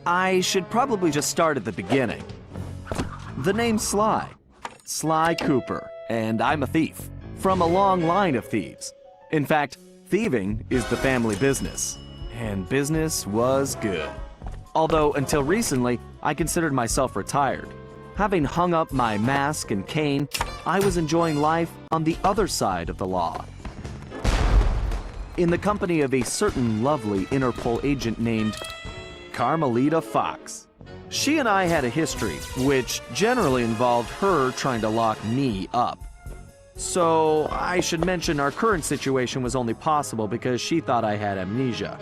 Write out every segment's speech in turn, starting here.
I should probably just start at the beginning. The name's Sly. Sly Cooper, and I'm a thief. From a long line of thieves. In fact, thieving is the family business. And business was good. Although, until recently, I considered myself retired. Having hung up my mask and cane, I was enjoying life on the other side of the law. In the company of a certain lovely Interpol agent named Carmelita Fox. She and I had a history, which generally involved her trying to lock me up. So, I should mention our current situation was only possible because she thought I had amnesia.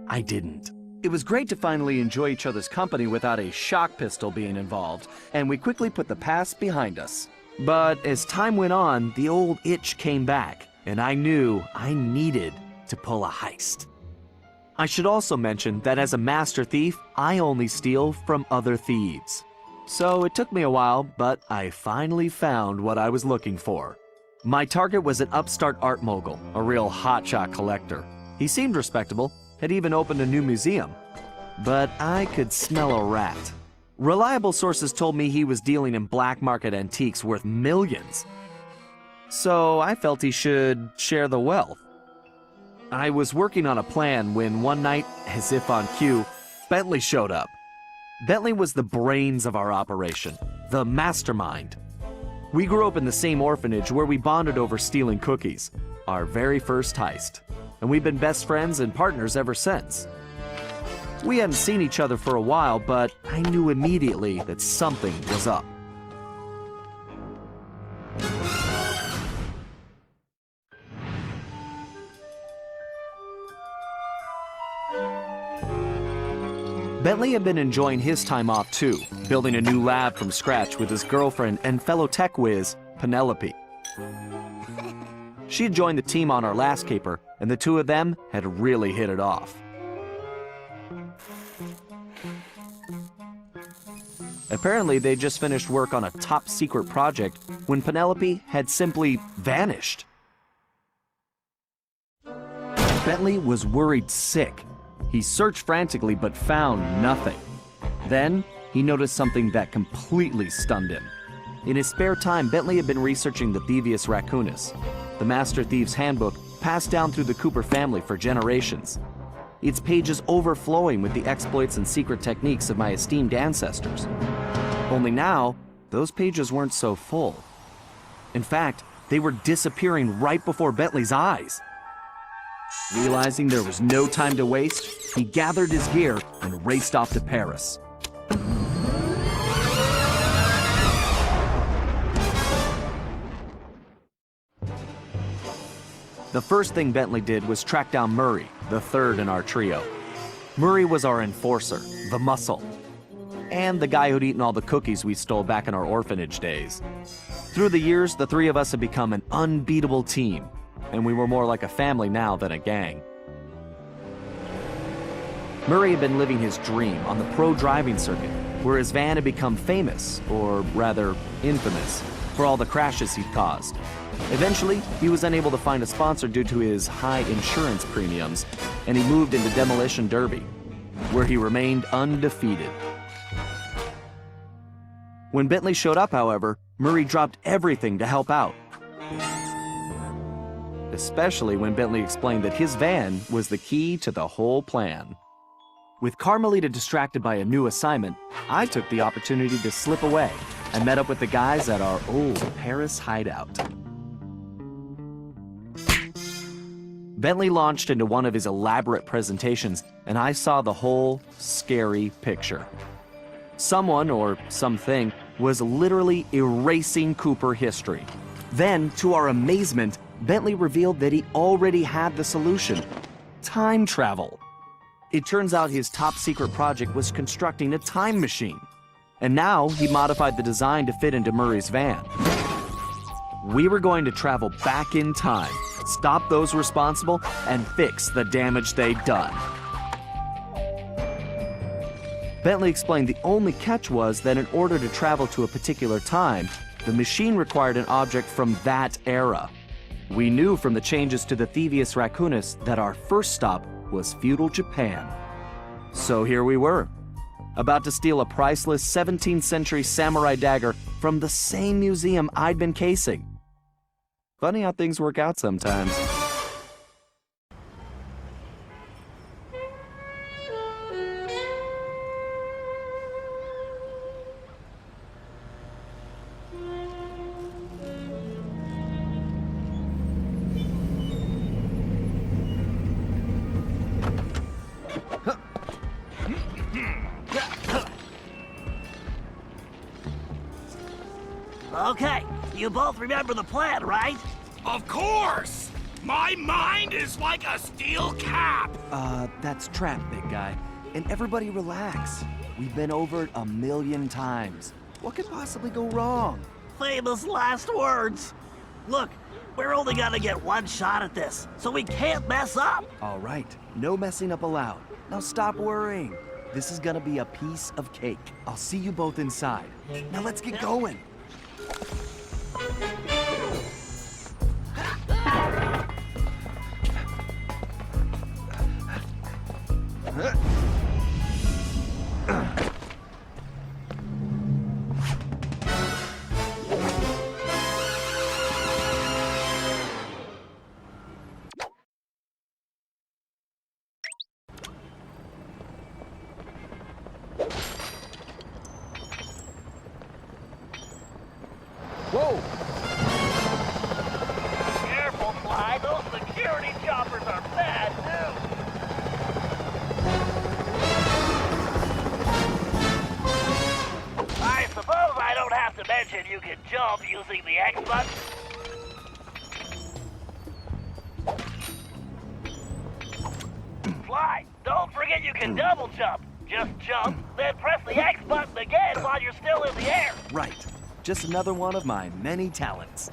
I didn't. It was great to finally enjoy each other's company without a shock pistol being involved, and we quickly put the past behind us. But as time went on, the old itch came back, and I knew I needed to pull a heist. I should also mention that as a master thief, I only steal from other thieves. So it took me a while, but I finally found what I was looking for. My target was an upstart art mogul, a real hotshot collector. He seemed respectable, had even opened a new museum. But I could smell a rat. Reliable sources told me he was dealing in black market antiques worth millions. So I felt he should share the wealth. I was working on a plan when one night, as if on cue, Bentley showed up. Bentley was the brains of our operation, the mastermind. We grew up in the same orphanage where we bonded over stealing cookies, our very first heist, and we've been best friends and partners ever since. We hadn't seen each other for a while, but I knew immediately that something was up. Bentley had been enjoying his time off too, building a new lab from scratch with his girlfriend and fellow tech whiz, Penelope. She had joined the team on our last caper, and the two of them had really hit it off. Apparently, they just finished work on a top-secret project when Penelope had simply vanished. Bentley was worried sick. He searched frantically but found nothing. Then, he noticed something that completely stunned him. In his spare time, Bentley had been researching the Thievius Raccoonus, the Master Thief's handbook passed down through the Cooper family for generations. Its pages overflowing with the exploits and secret techniques of my esteemed ancestors. Only now, those pages weren't so full. In fact, they were disappearing right before Bentley's eyes. Realizing there was no time to waste, he gathered his gear and raced off to Paris. The first thing Bentley did was track down Murray, the third in our trio. Murray was our enforcer, the muscle, and the guy who'd eaten all the cookies we stole back in our orphanage days. Through the years, the three of us had become an unbeatable team, and we were more like a family now than a gang. Murray had been living his dream on the pro driving circuit, where his van had become famous, or rather infamous, for all the crashes he'd caused. Eventually, he was unable to find a sponsor due to his high insurance premiums, and he moved into Demolition Derby, where he remained undefeated. When Bentley showed up, however, Murray dropped everything to help out. Especially when Bentley explained that his van was the key to the whole plan. With Carmelita distracted by a new assignment, I took the opportunity to slip away and met up with the guys at our old Paris hideout. Bentley launched into one of his elaborate presentations, and I saw the whole scary picture. Someone, or something, was literally erasing Cooper history. Then, to our amazement, Bentley revealed that he already had the solution: time travel. It turns out his top-secret project was constructing a time machine. And now, he modified the design to fit into Murray's van. We were going to travel back in time, stop those responsible, and fix the damage they'd done. Bentley explained the only catch was that in order to travel to a particular time, the machine required an object from that era. We knew from the changes to the Thievius Raccoonus that our first stop was feudal Japan. So here we were, about to steal a priceless 17th century samurai dagger from the same museum I'd been casing. Funny how things work out sometimes. Okay, you both remember the plan, right? Of course! My mind is like a steel cap! That's trap, big guy. And everybody relax. We've been over it 1,000,000 times. What could possibly go wrong? Famous last words. Look, we're only gonna get one shot at this, so we can't mess up. All right, no messing up allowed. Now stop worrying. This is gonna be a piece of cake. I'll see you both inside. Now let's get going. Whoa! Careful, Sly. Those security choppers are bad news. I suppose I don't have to mention you can jump using the X button. Sly, don't forget you can double jump. Just jump, then press the X button again while you're still in the air. Right. Just another one of my many talents.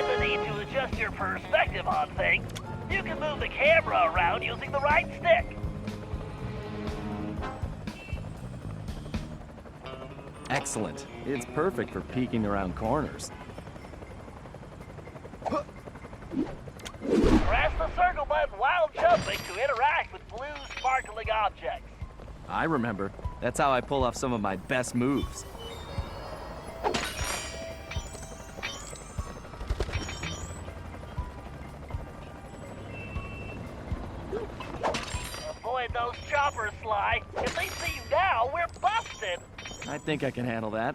The need to adjust your perspective on things, you can move the camera around using the right stick. Excellent. It's perfect for peeking around corners. Press the circle button while jumping to interact with blue sparkling objects. I remember. That's how I pull off some of my best moves. Avoid those choppers, Sly. If they see you now, we're busted. I think I can handle that.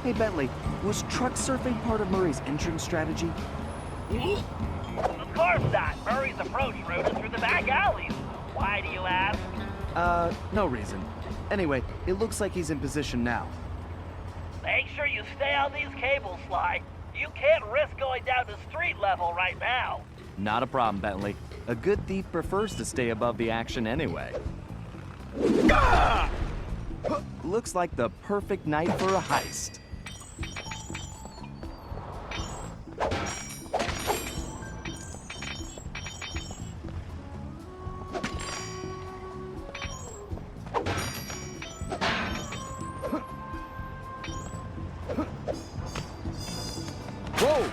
Hey, Bentley, was truck surfing part of Murray's entrance strategy? Of course not. Murray's approach route is through the back alleys. Why do you ask? No reason. Anyway, it looks like he's in position now. Make sure you stay on these cables, Sly. You can't risk going down to street level right now. Not a problem, Bentley. A good thief prefers to stay above the action anyway. Looks like the perfect night for a heist. Whoa!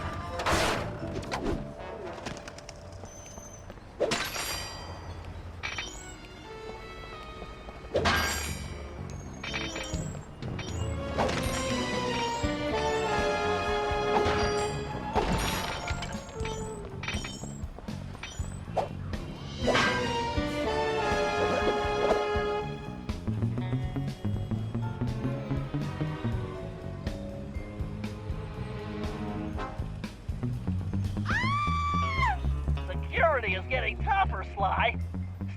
is getting tougher, Sly.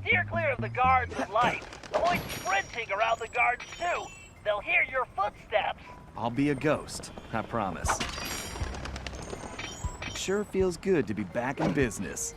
Steer clear of the guards and lights. Avoid sprinting around the guards, too. They'll hear your footsteps. I'll be a ghost, I promise. It sure feels good to be back in business.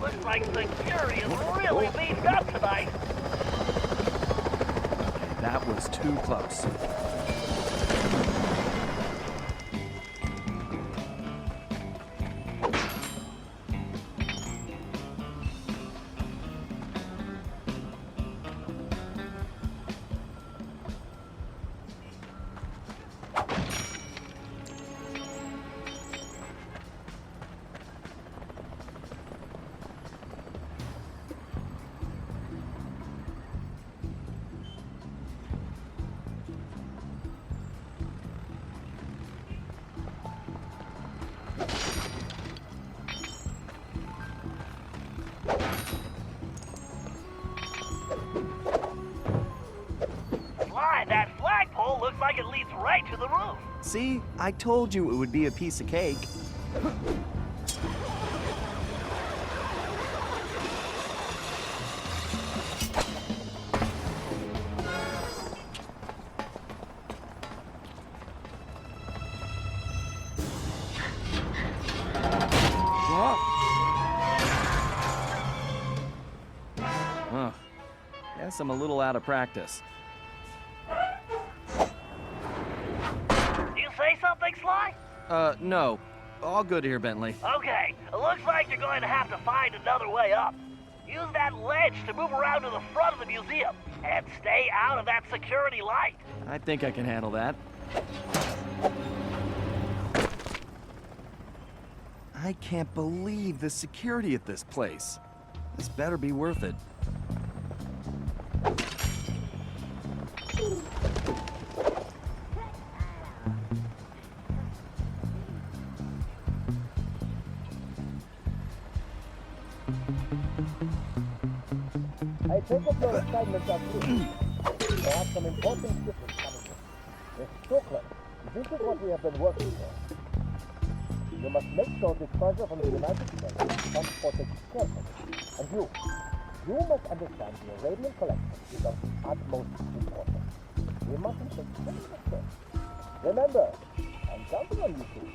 Looks like security is really beefed up tonight. That was too close. Sly, that flagpole looks like it leads right to the roof. See, I told you it would be a piece of cake. Huh. Guess I'm a little out of practice. You say something, Sly? No. All good here, Bentley. Okay, it looks like you're going to have to find another way up. Use that ledge to move around to the front of the museum, and stay out of that security light. I think I can handle that. I can't believe the security at this place. This better be worth it. I take up your assignments are through. There are some important shipments coming in. Mr. Stoker, this is what we have been working for. You must make sure this treasure from the United States is transported carefully. And you must understand the Arabian collection is of the utmost importance. We mustn't take any mistakes. Remember, I'm counting on you two.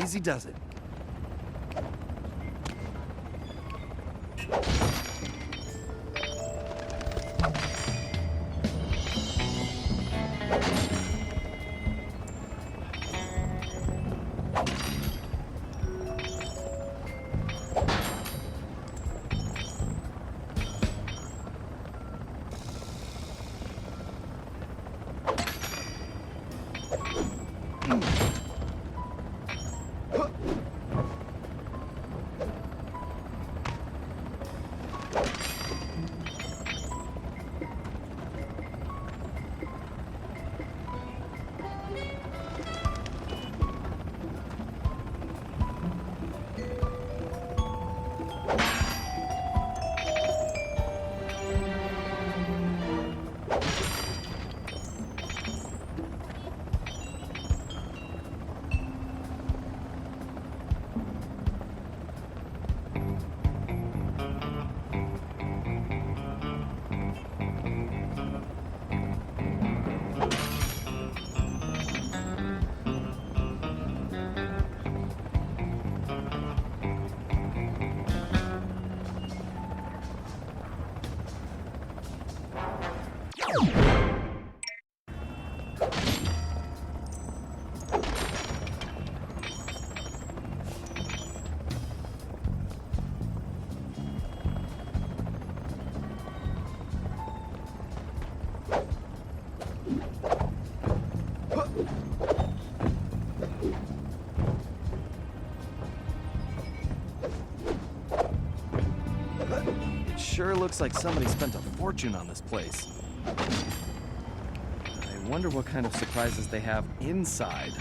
Easy does it. Sure looks like somebody spent a fortune on this place. I wonder what kind of surprises they have inside.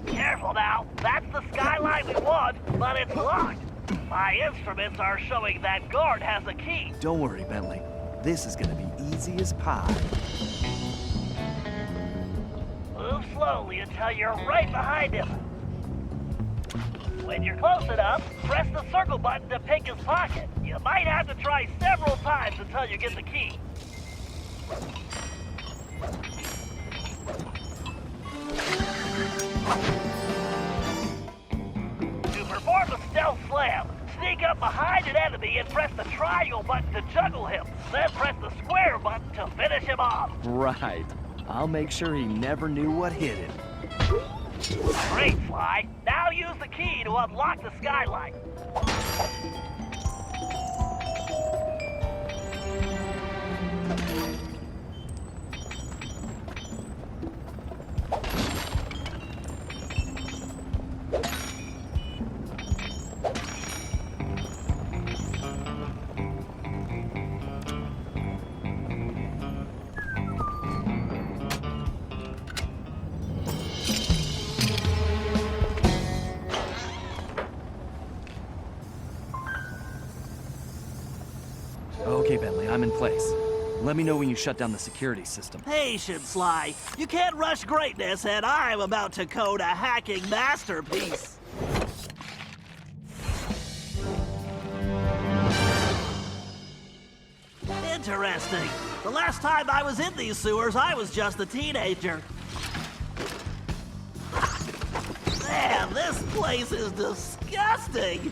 Careful now. That's the skyline we want, but it's locked. My instruments are showing that guard has a key. Don't worry, Bentley. This is gonna be easy as pie. Move slowly until you're right behind him. When you're close enough, press the circle button to pick his pocket. You might have to try several times until you get the key. To perform a stealth slam, sneak up behind an enemy and press the triangle button to juggle him. Then press the square button to finish him off. Right. I'll make sure he never knew what hit him. Great, Sly. Now use the key to unlock the skylight. Okay, Bentley, I'm in place. Let me know when you shut down the security system. Patience, Sly. You can't rush greatness, and I'm about to code a hacking masterpiece. Interesting. The last time I was in these sewers, I was just a teenager. Man, this place is disgusting.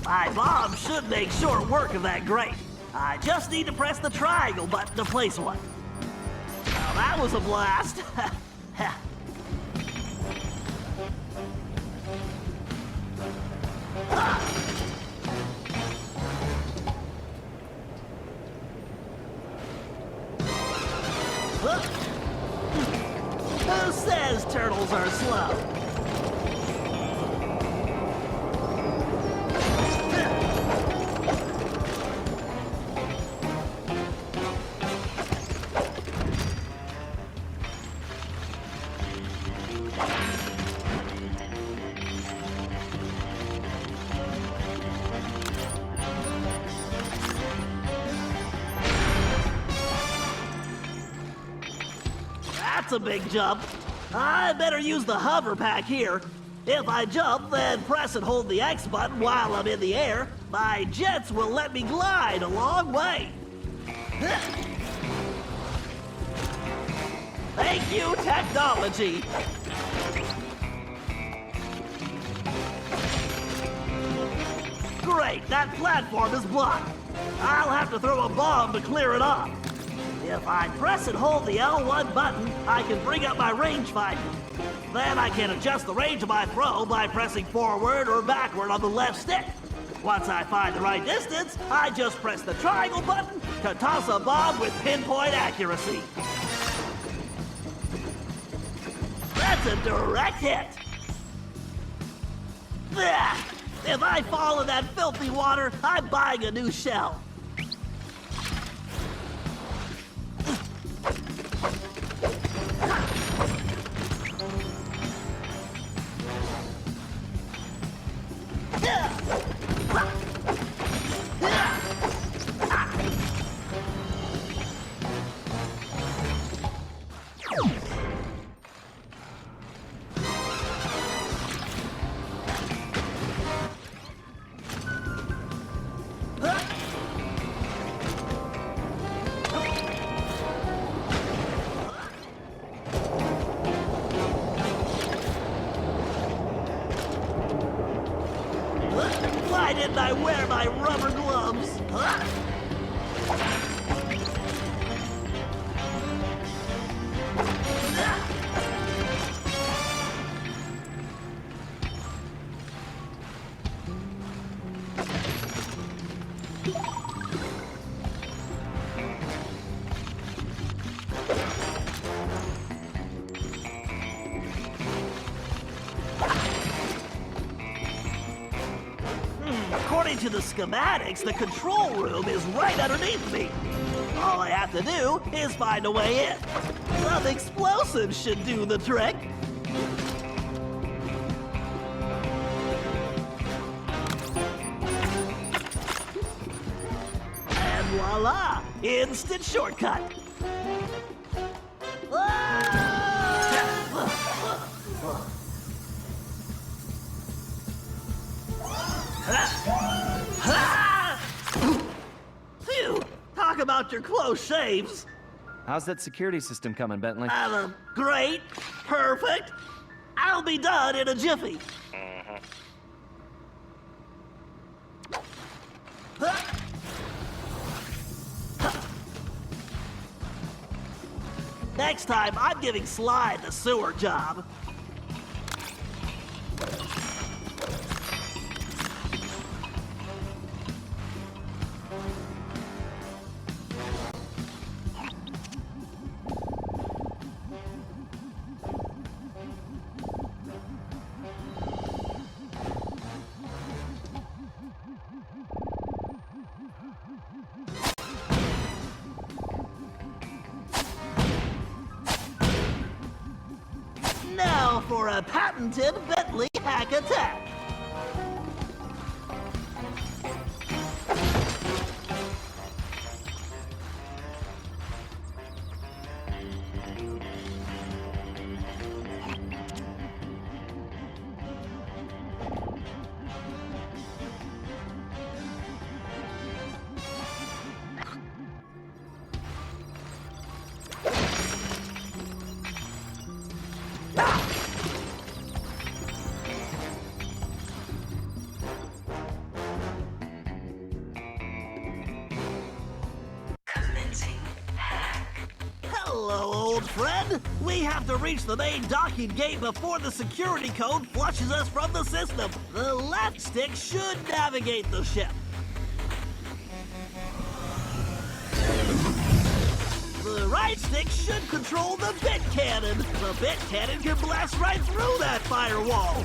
My mom should make short work of that grate. I just need to press the triangle button to place one. Well, that was a blast. Who says turtles are slow? That's a big jump. I better use the hover pack here. If I jump, then press and hold the X button while I'm in the air, my jets will let me glide a long way. Thank you, technology. Great, that platform is blocked. I'll have to throw a bomb to clear it off. If I press and hold the L1 button, I can bring up my rangefinder. Then I can adjust the range of my throw by pressing forward or backward on the left stick. Once I find the right distance, I just press the triangle button to toss a bomb with pinpoint accuracy. That's a direct hit. Ugh. If I fall in that filthy water, I'm buying a new shell. Why didn't I wear my rubber gloves? According to the schematics, the control room is right underneath me. All I have to do is find a way in. Some explosives should do the trick. And voila! Instant shortcut. Phew! Talk about your close shaves. How's that security system coming, Bentley? Great. Perfect. I'll be done in a jiffy. Next time, I'm giving Sly the sewer job. Now for a patented Bentley hack attack. Hello, old friend. We have to reach the main docking gate before the security code flushes us from the system. The left stick should navigate the ship. The right stick should control the bit cannon. The bit cannon can blast right through that firewall.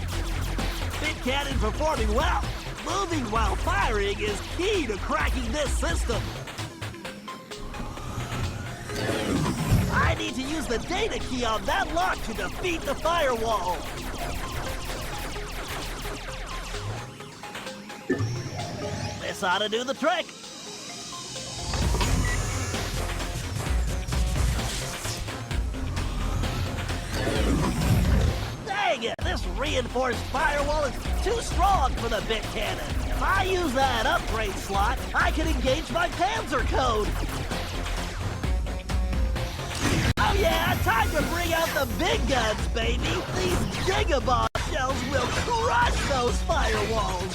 Bit cannon performing well. Moving while firing is key to cracking this system. I need to use the data key on that lock to defeat the firewall. This ought to do the trick. Dang it, this reinforced firewall is too strong for the bit cannon. If I use that upgrade slot, I can engage my Panzer code. Oh yeah, time to bring out the big guns, baby! These gigabomb shells will crush those firewalls!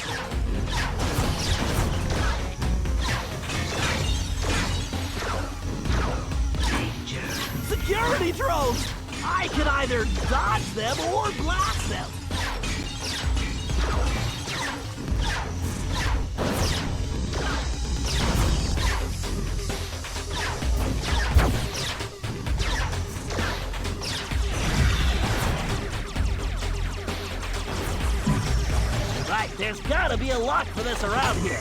Security drones! I can either dodge them or blast them! Right, there's gotta be a lock for this around here.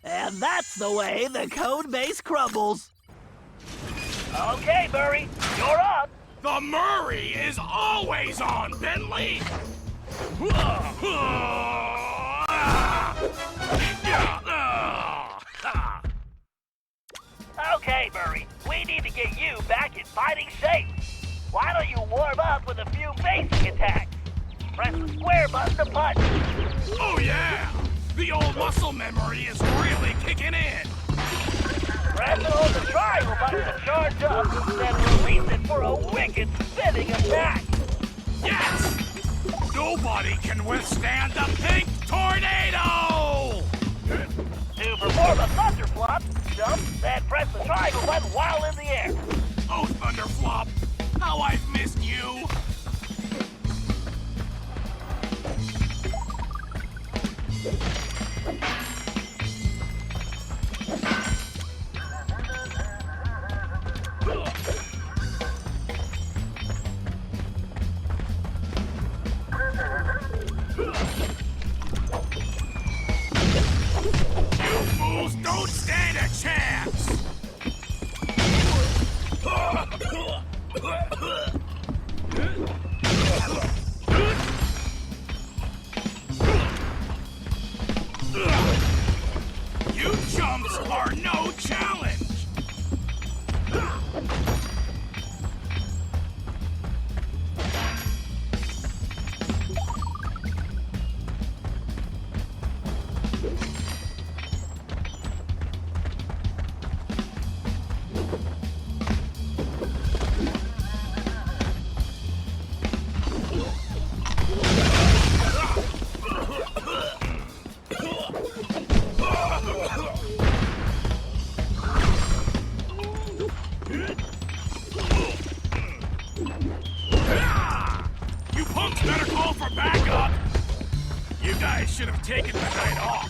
And that's the way the code base crumbles. Okay, Murray, you're up. The Murray is always on, Bentley! Okay, Murray, we need to get you back in fighting shape. Why don't you warm up with a few basic attacks? Press the square button to punch. Oh yeah! The old muscle memory is really kicking in! Press and hold the triangle button to charge up, then release it for a wicked spinning attack. Yes! Nobody can withstand the pink tornado! press the triangle button while in the air. Oh, Thunderflop! How I've missed you! You fools don't stand a chance! You chumps are no challenge! You punks better call for backup! You guys should have taken the night off.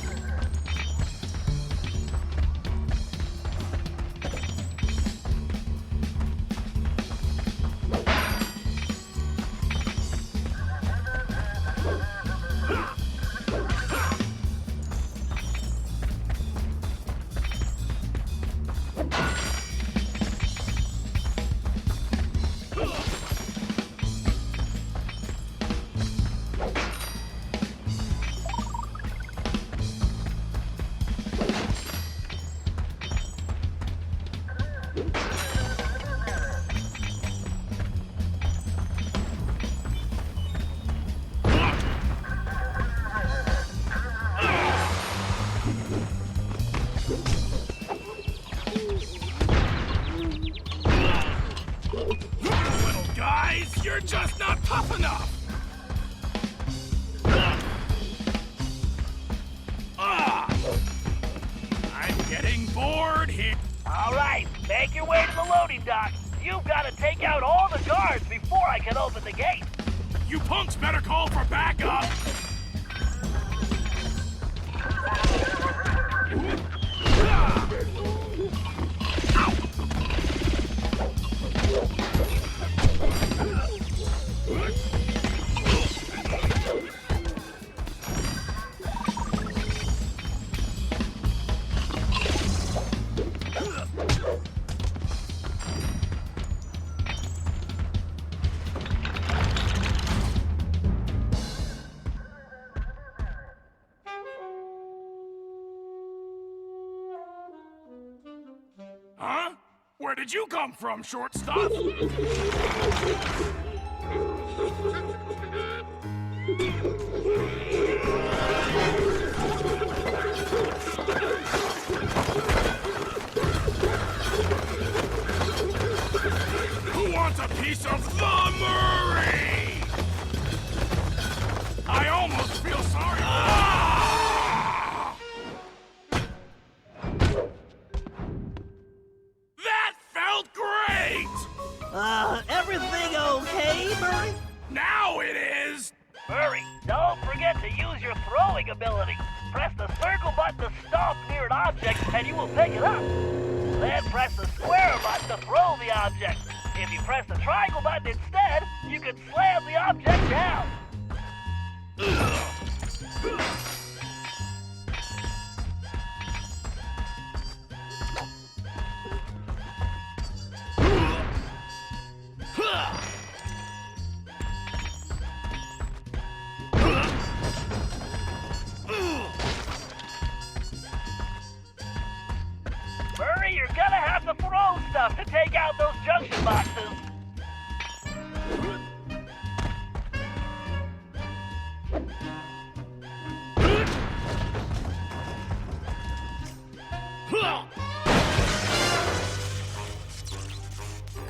Little guys, you're just not tough enough! I'm getting bored here. All right, make your way to the loading dock. You've got to take out all the guards before I can open the gate. You punks better call for backup! Huh? Where did you come from, short stuff? Who wants a piece of the Murray? I almost feel sorry. That felt great! Everything okay, Murray? Now it is! Murray, don't forget to use your throwing ability. Press the circle button to stomp near an object and you will pick it up. Then press the square button to throw the object. If you press the triangle button instead, you can slam the object down. Murray, you're gonna have to throw stuff to take out those junction boxes.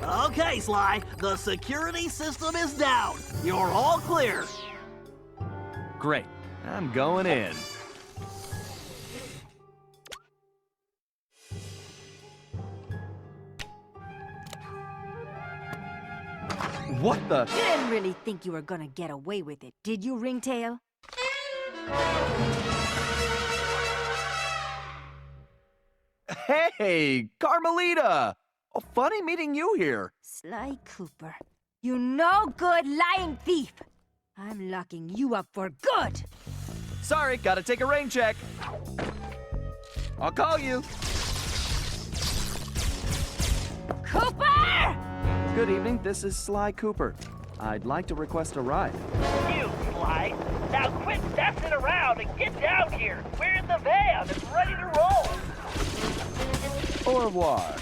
Okay, Sly, the security system is down. You're all clear. Great. I'm going in. What the? You didn't really think you were gonna get away with it, did you, Ringtail? Hey, Carmelita! Oh, funny meeting you here. Sly Cooper, you no-good lying thief! I'm locking you up for good! Sorry, gotta take a rain check. I'll call you. Cooper! Good evening, this is Sly Cooper. I'd like to request a ride. You, Sly. Now quit messing around and get down here. We're in the van. It's ready to roll. Au revoir.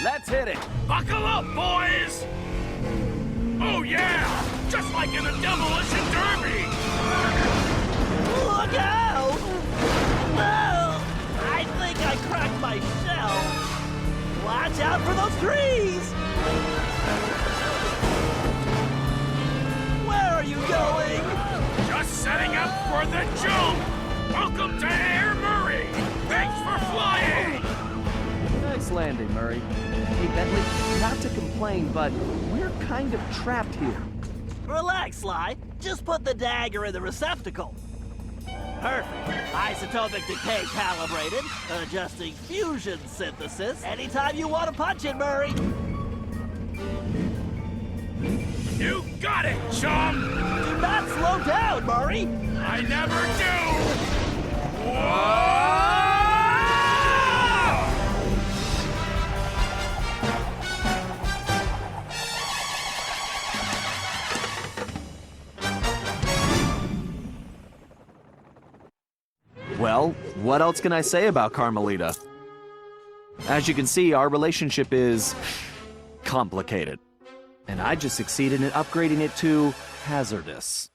Let's hit it. Buckle up, boys! Oh yeah! Just like in a demolition derby! Look out! No! I think I cracked my shell. Watch out for those trees! Where are you going? Just setting up for the jump! Welcome to Air Murray! Thanks for flying! Nice landing, Murray. Hey, Bentley, not to complain, but we're kind of trapped here. Relax, Sly. Just put the dagger in the receptacle. Perfect. Isotopic decay calibrated. Adjusting fusion synthesis. Anytime you want to punch it, Murray. You got it, chum! Do not slow down, Murray. I never do! Whoa! Well, what else can I say about Carmelita? As you can see, our relationship is complicated. And I just succeeded in upgrading it to hazardous.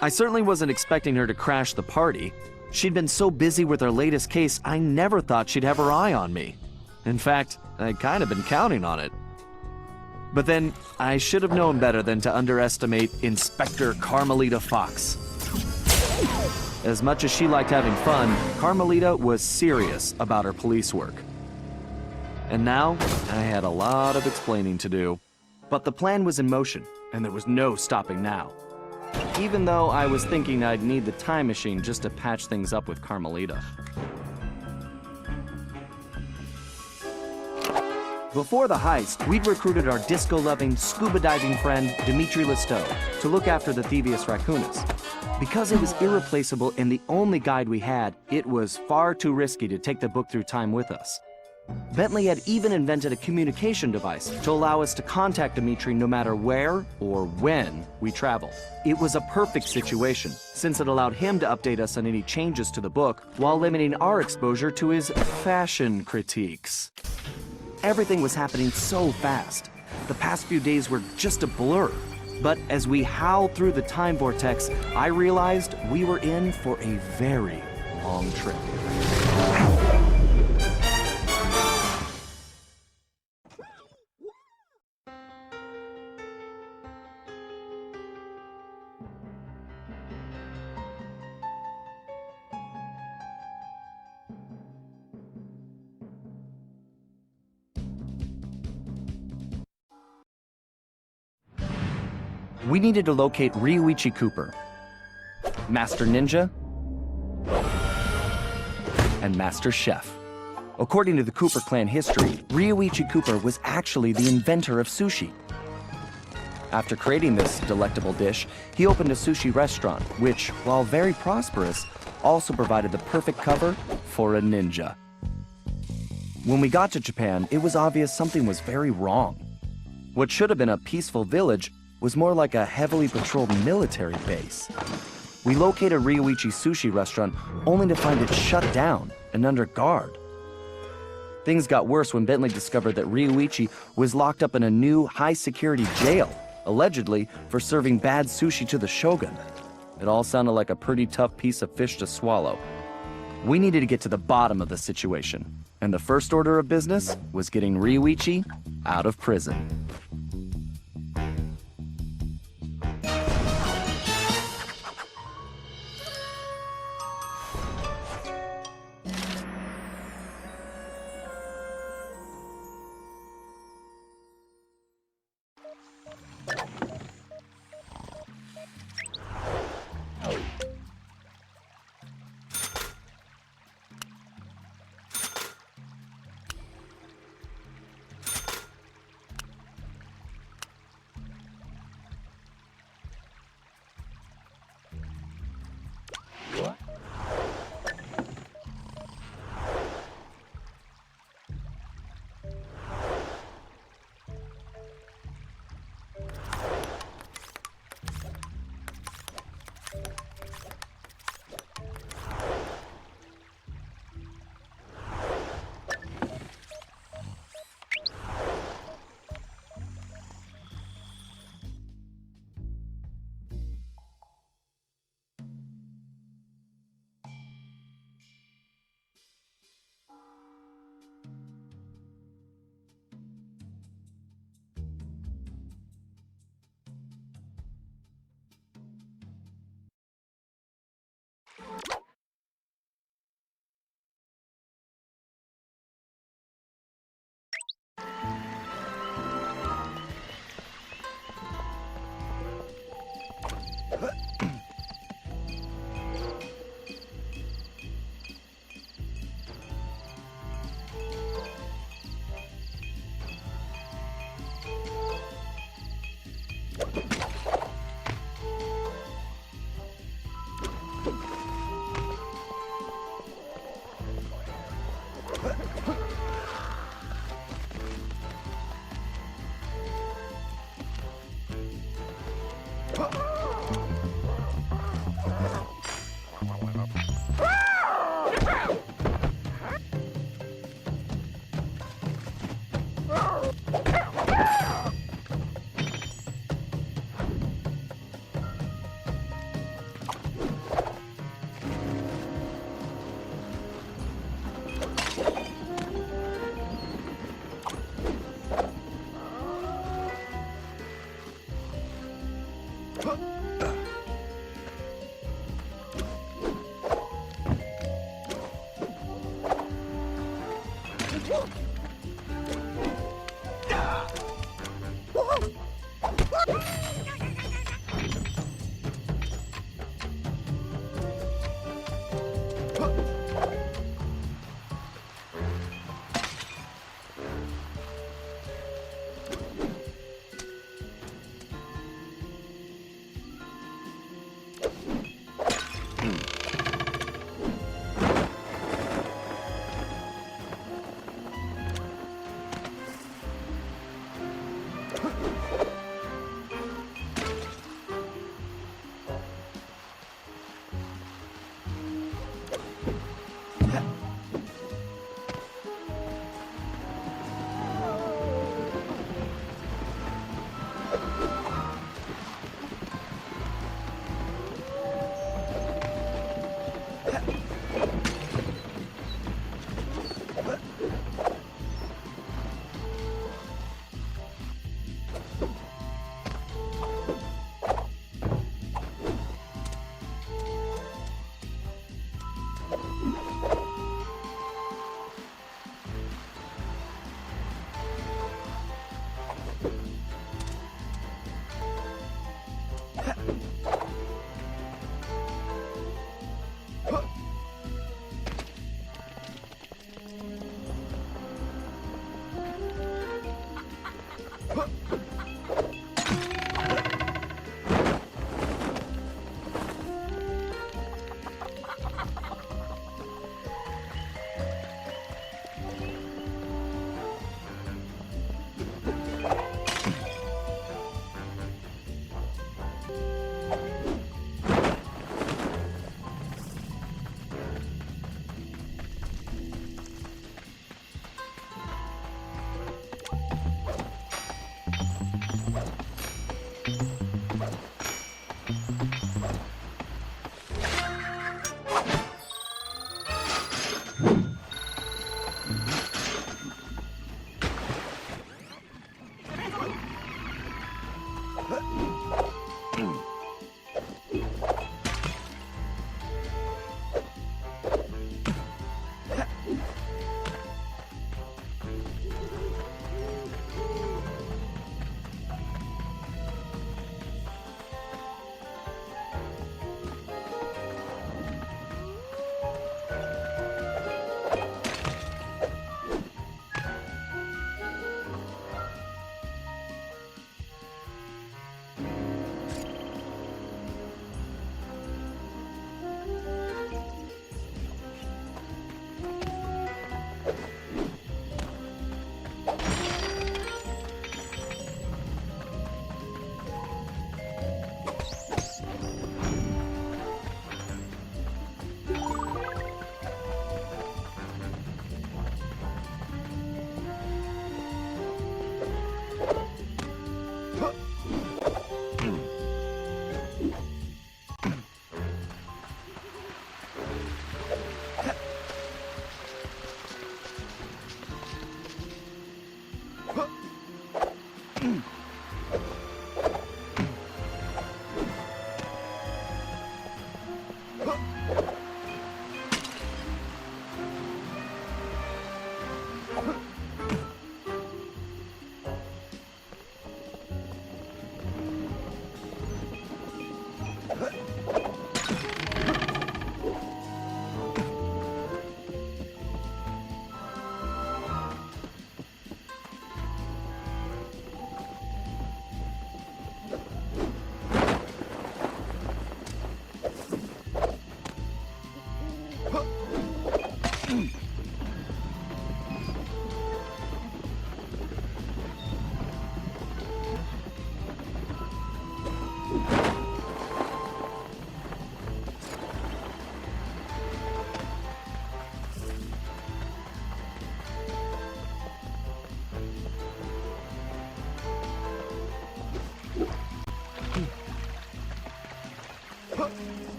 I certainly wasn't expecting her to crash the party. She'd been so busy with her latest case, I never thought she'd have her eye on me. In fact, I'd kind of been counting on it. But then, I should have known better than to underestimate Inspector Carmelita Fox. As much as she liked having fun, Carmelita was serious about her police work. And now, I had a lot of explaining to do. But the plan was in motion, and there was no stopping now. Even though I was thinking I'd need the time machine just to patch things up with Carmelita. Before the heist, we'd recruited our disco-loving, scuba-diving friend, Dimitri Listeau, to look after the Thievius Raccoonus. Because it was irreplaceable and the only guide we had, it was far too risky to take the book through time with us. Bentley had even invented a communication device to allow us to contact Dimitri no matter where or when we traveled. It was a perfect situation, since it allowed him to update us on any changes to the book while limiting our exposure to his fashion critiques. Everything was happening so fast. The past few days were just a blur. But as we howled through the time vortex, I realized we were in for a very long trip. We needed to locate Ryuichi Cooper, Master Ninja, and Master Chef. According to the Cooper clan history, Ryuichi Cooper was actually the inventor of sushi. After creating this delectable dish, he opened a sushi restaurant, which, while very prosperous, also provided the perfect cover for a ninja. When we got to Japan, it was obvious something was very wrong. What should have been a peaceful village was more like a heavily patrolled military base. We located Ryuichi's sushi restaurant only to find it shut down and under guard. Things got worse when Bentley discovered that Ryuichi was locked up in a new high-security jail, allegedly for serving bad sushi to the shogun. It all sounded like a pretty tough piece of fish to swallow. We needed to get to the bottom of the situation, and the first order of business was getting Ryuichi out of prison.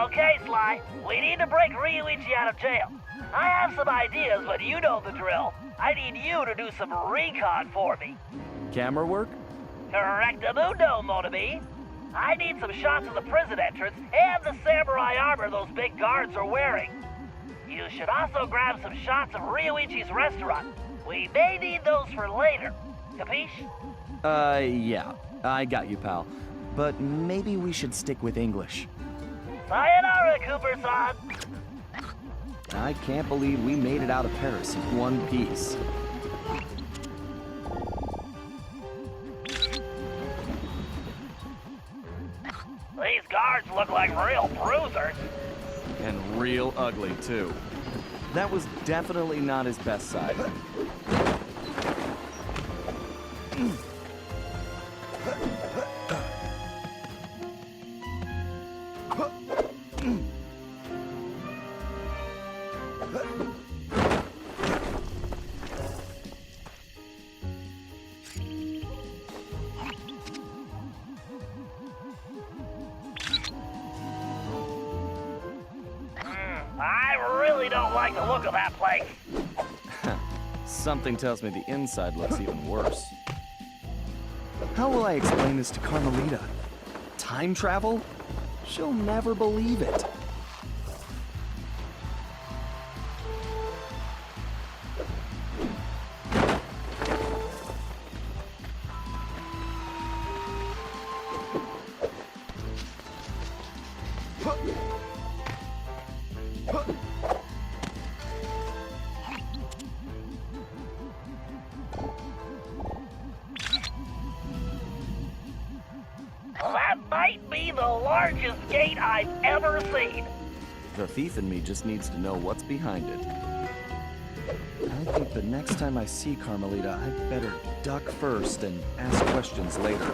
Okay, Sly, we need to break Ryuichi out of jail. I have some ideas, but you know the drill. I need you to do some recon for me. Camera work? Correctamundo, mon ami. I need some shots of the prison entrance and the samurai armor those big guards are wearing. You should also grab some shots of Ryuichi's restaurant. We may need those for later. Capiche? Yeah. I got you, pal. But maybe we should stick with English. Sayonara, Cooper-san. I can't believe we made it out of Paris in one piece. These guards look like real bruisers. And real ugly, too. That was definitely not his best side. I really don't like the look of that place. Something tells me the inside looks even worse. How will I explain this to Carmelita? Time travel? She'll never believe it. That might be the largest gate I've ever seen. The thief in me just needs to know what's behind it. I think the next time I see Carmelita, I'd better duck first and ask questions later.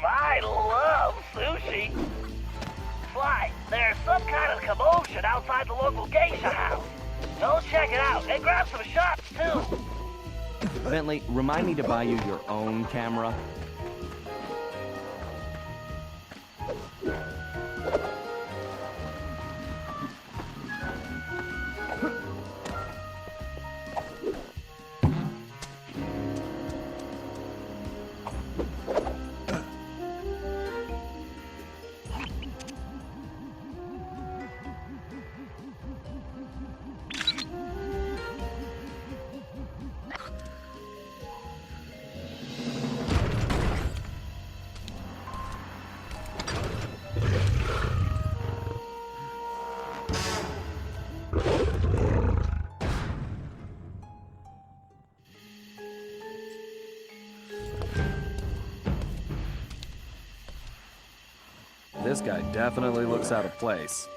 I love sushi. Sly, there's some kind of commotion outside the local geisha house. Go check it out and grab some shots too. Bentley, remind me to buy you your own camera. This guy definitely looks out of place.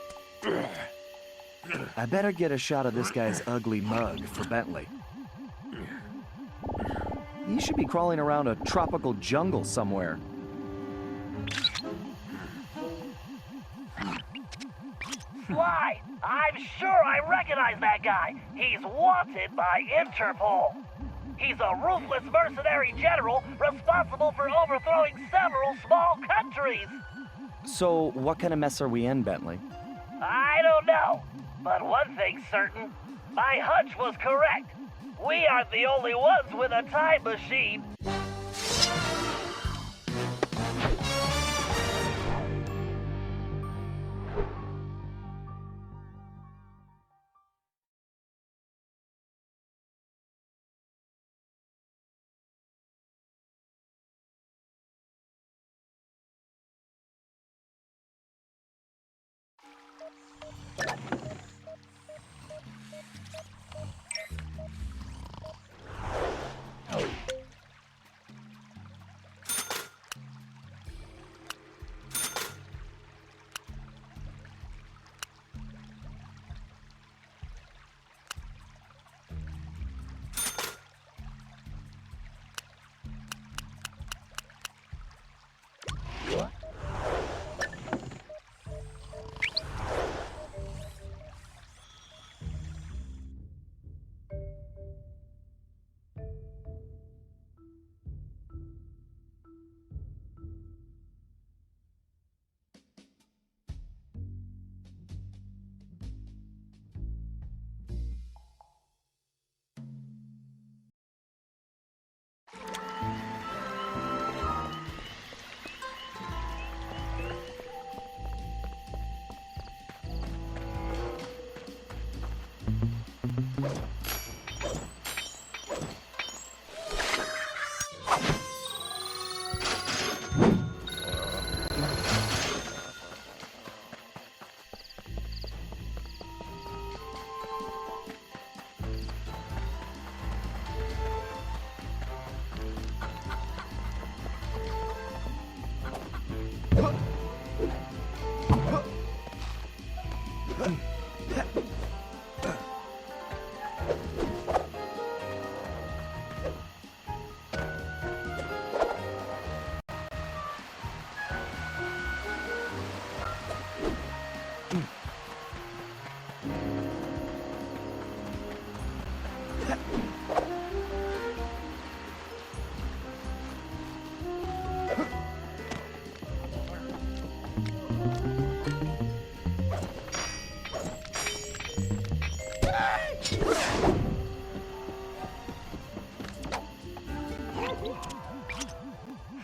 I better get a shot of this guy's ugly mug for Bentley. He should be crawling around a tropical jungle somewhere. Sly, I'm sure I recognize that guy. He's wanted by Interpol. He's a ruthless mercenary general responsible for overthrowing several small countries. So, what kind of mess are we in, Bentley? I don't know, but one thing's certain. My hunch was correct. We aren't the only ones with a time machine.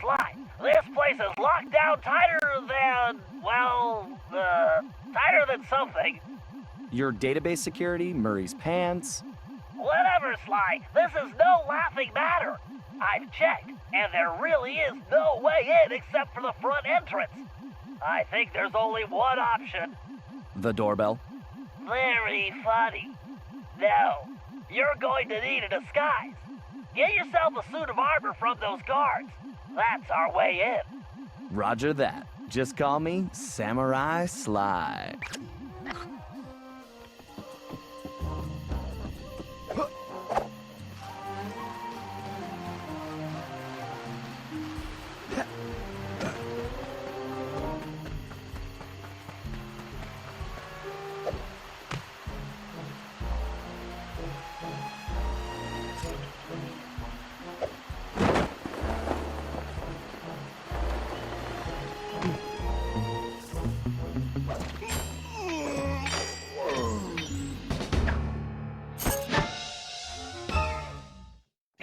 Sly, this place is locked down tighter than, well, tighter than something. Your database security, Murray's pants. Whatever, Sly, this is no laughing matter. I've checked, and there really is no way in except for the front entrance. I think there's only one option. The doorbell. Very funny. No, you're going to need a disguise. Get yourself a suit of armor from those guards. That's our way in. Roger that. Just call me Samurai Sly.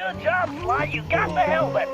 Good job, Sly. You got the helmet.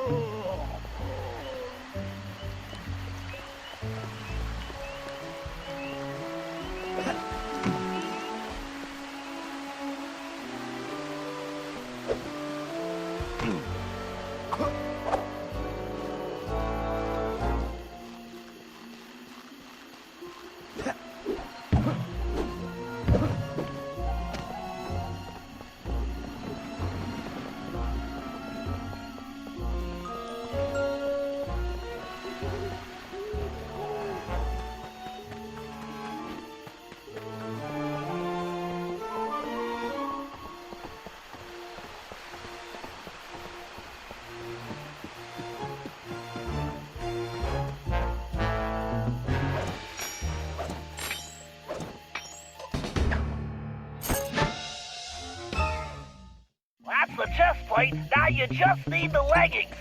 That's the chest plate. Now you just need the leggings.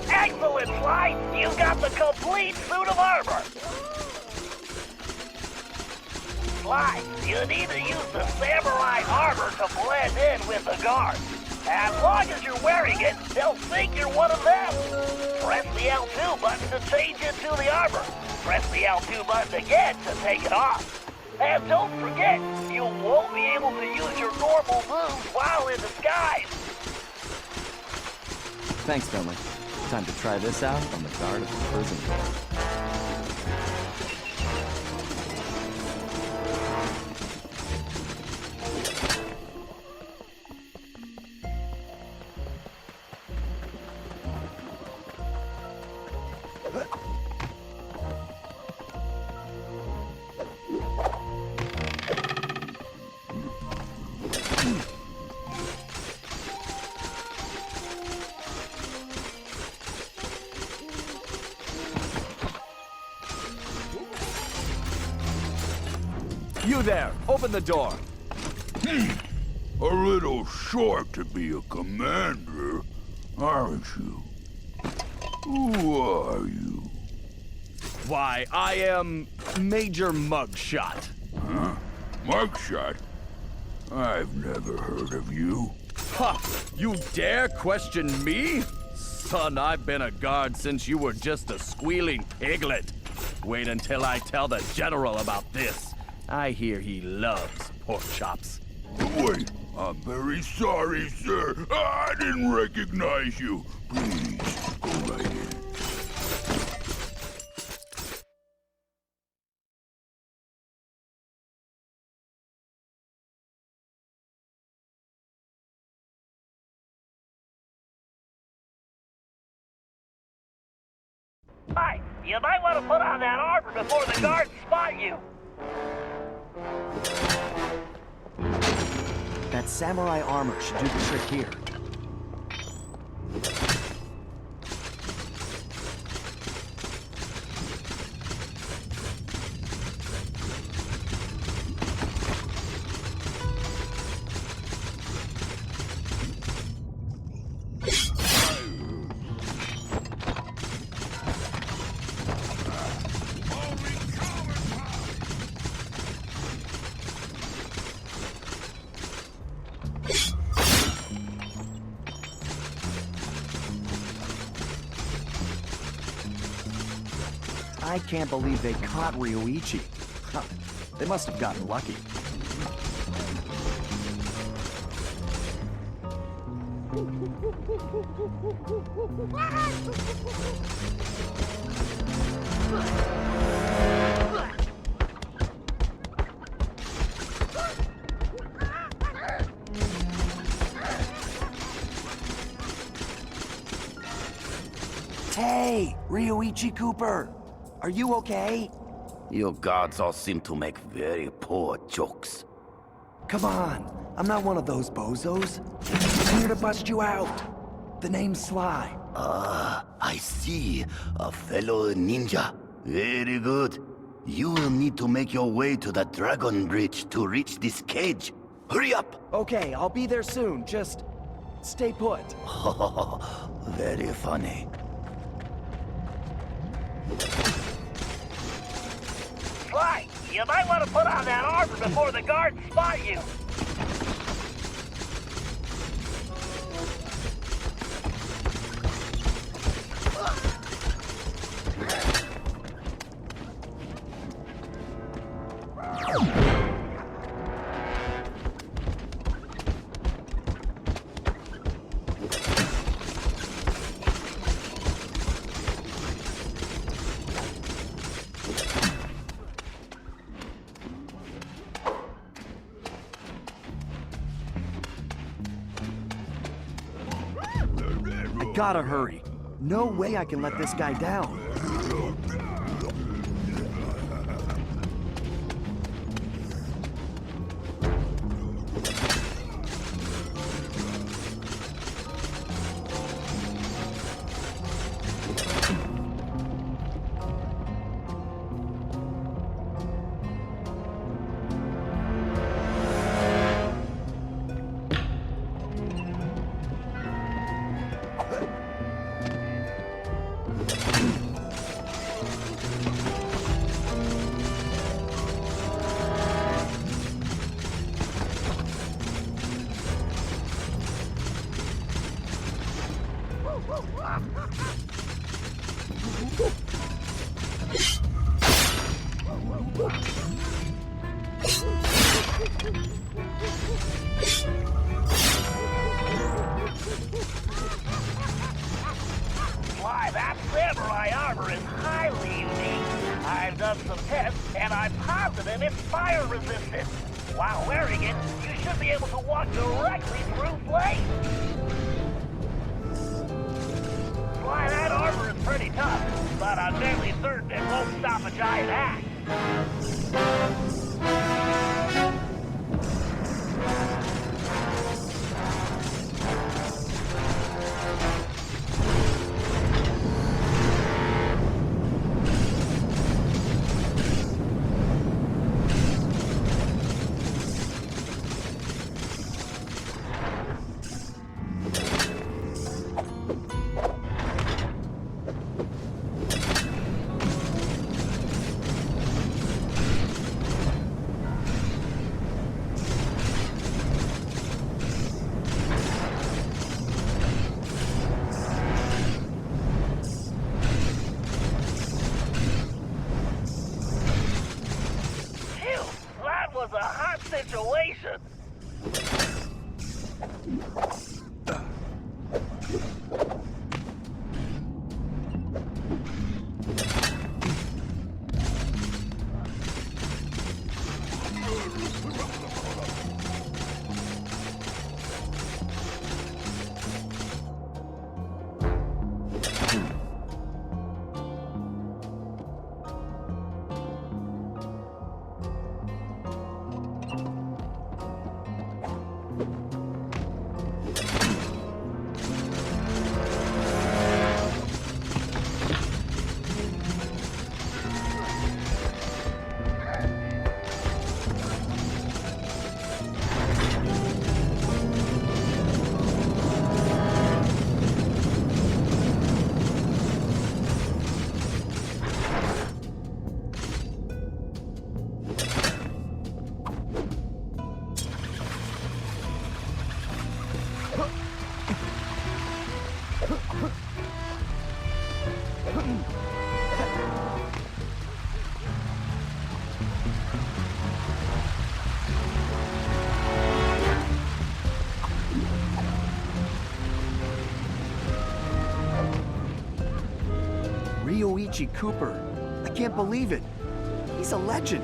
Excellent, Sly! You got the complete suit of armor! Sly, you need to use the samurai armor to blend in with the guards. As long as you're wearing it, they'll think you're one of them. Press the L2 button to change into the armor. Press the L2 button again to take it off. And don't forget, you won't be able to use your normal moves while in disguise. Thanks, Bentley. Time to try this out on the guard of the prison door. You there! Open the door! A little short to be a commander, aren't you? Who are you? Why, I am Major Mugshot. Huh? Mugshot? I've never heard of you. Ha! You dare question me? Son, I've been a guard since you were just a squealing piglet. Wait until I tell the General about this. I hear he loves pork chops. Wait, I'm very sorry, sir. I didn't recognize you. Please, go right in. Hi, you might want to put on that armor before the guards spot you. That samurai armor should do the trick here. I can't believe they caught Ryoichi. Huh. They must have gotten lucky. Hey, Ryoichi Cooper! Are you okay? You guards all seem to make very poor jokes. Come on, I'm not one of those bozos. I'm here to bust you out. The name's Sly. Ah, I see. A fellow ninja. Very good. You will need to make your way to the Dragon Bridge to reach this cage. Hurry up! Okay, I'll be there soon. Just stay put. Very funny. Sly, you might want to put on that armor before the guards spot you. Gotta hurry. No way I can let this guy down. Why, that samurai armor is highly unique. I've done some tests, and I'm positive it's fire resistant. While wearing it, you should be able to walk directly through flames. Why, that armor is pretty tough, but I'm fairly certain it won't stop a giant axe. Was a hot situation. Ryoichi Cooper. I can't believe it. He's a legend.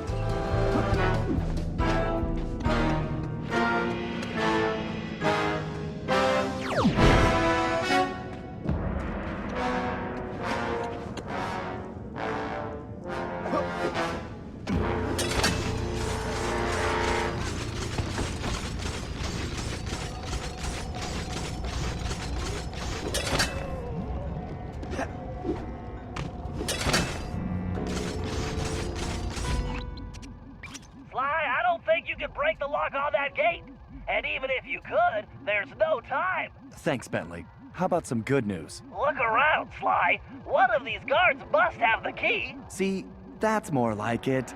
You can break the lock on that gate. And even if you could, there's no time. Thanks, Bentley. How about some good news? Look around, Sly. One of these guards must have the key. See, that's more like it.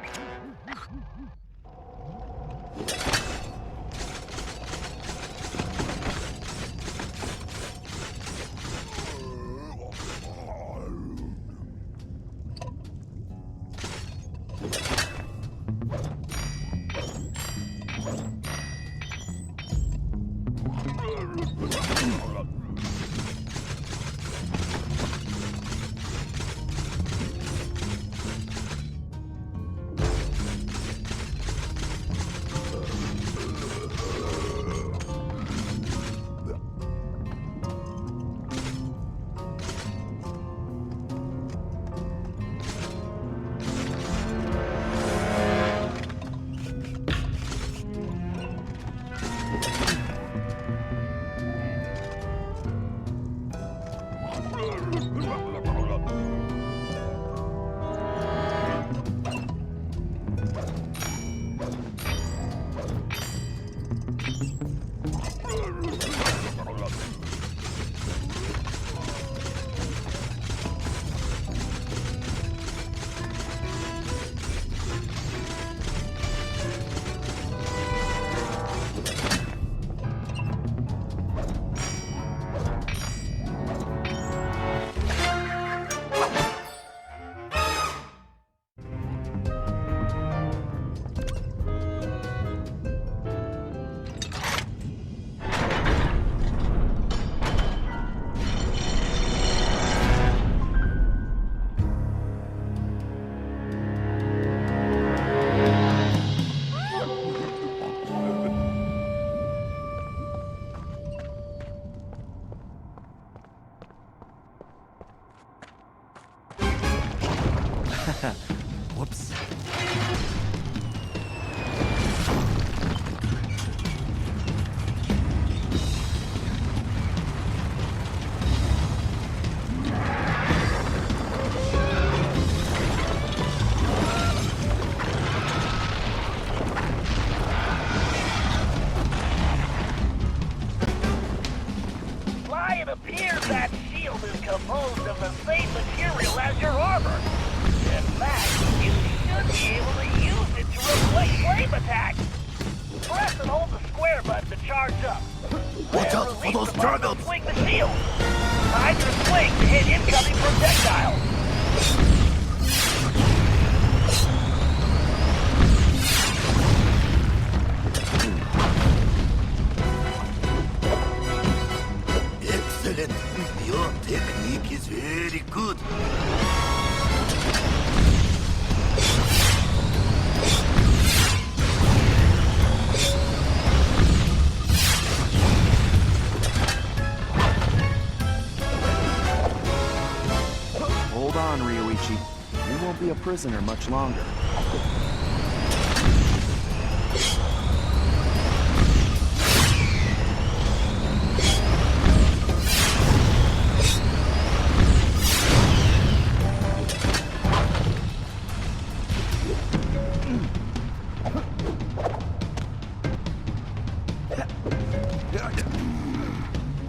Whoops. Sly, it appears that shield is composed of the same material as your armor. In fact, you should be able to use it to reflect flame attacks. Press and hold the square button to charge up. Watch out for those dragons! Swing the shield. Time your swing to hit incoming projectiles. Excellent! Your technique is very good. Hold on, Ryoichi. You won't be a prisoner much longer.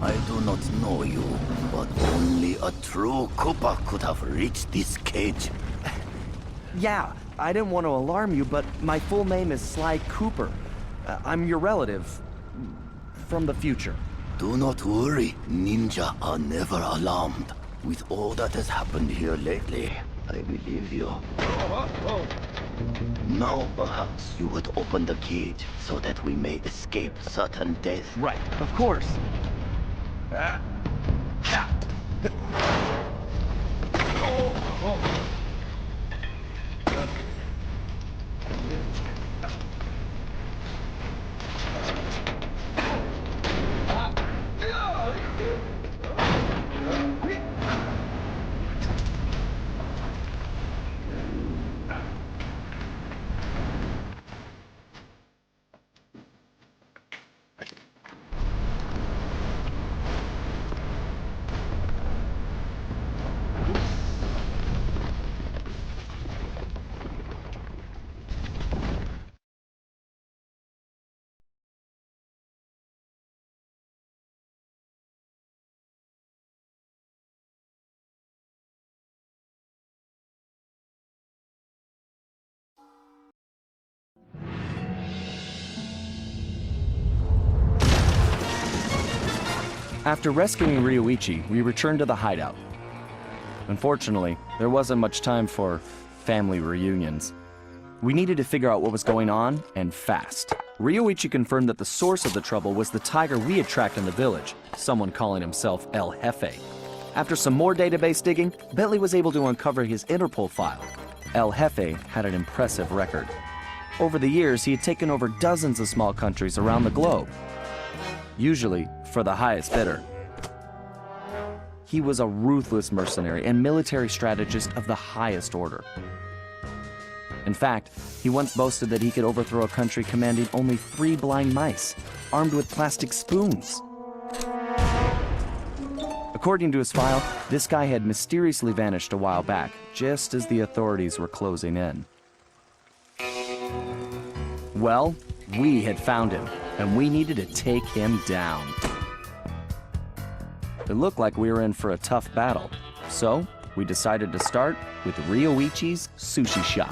I do not know you, but only a true Cooper could have reached this cage. Yeah, I didn't want to alarm you, but my full name is Sly Cooper. I'm your relative. From the future. Do not worry, ninja are never alarmed. With all that has happened here lately, I believe you. Now perhaps you would open the cage so that we may escape certain death. Right, of course. After rescuing Ryoichi, we returned to the hideout. Unfortunately, there wasn't much time for family reunions. We needed to figure out what was going on, and fast. Ryoichi confirmed that the source of the trouble was the tiger we had tracked in the village, someone calling himself El Jefe. After some more database digging, Bentley was able to uncover his Interpol file. El Jefe had an impressive record. Over the years, he had taken over dozens of small countries around the globe, usually for the highest bidder. He was a ruthless mercenary and military strategist of the highest order. In fact, he once boasted that he could overthrow a country commanding only 3 blind mice, armed with plastic spoons. According to his file, this guy had mysteriously vanished a while back, just as the authorities were closing in. Well, we had found him, and we needed to take him down. It looked like we were in for a tough battle, so we decided to start with Ryoichi's sushi shop.